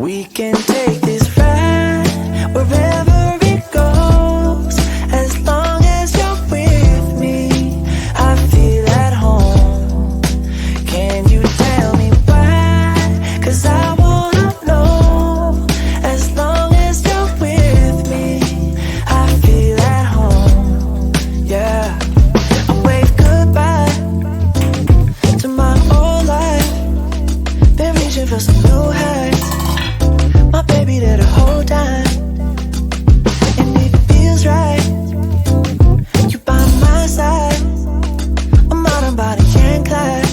We can take this ride wherever it goes, as long as you're with me. I feel at home. Can you tell me why? 'Cause I wanna know. As long as you're with me, I feel at home. Yeah. I wave goodbye to my old life. Been reaching for some new heights. My baby there the whole time, and it feels right. You by my side. I'm out on body and glide.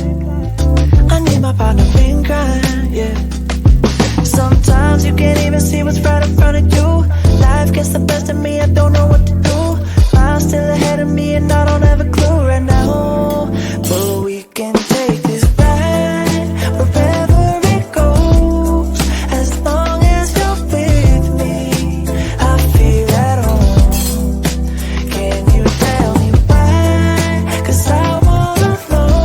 I need my partner in crime, yeah. Sometimes you can't even see what's right in front of you. Life gets the best of me, I don't know what to do. Miles still ahead of me and I don't have a clue right now. But we can take this ride wherever it goes, as long as you're with me. I feel at home. Can you tell me why? 'Cause I wanna know.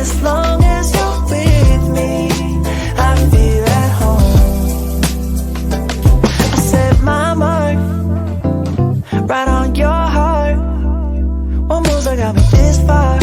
As long as you're with me, I feel at home. I set my mark right on your heart. One moves that got me this far.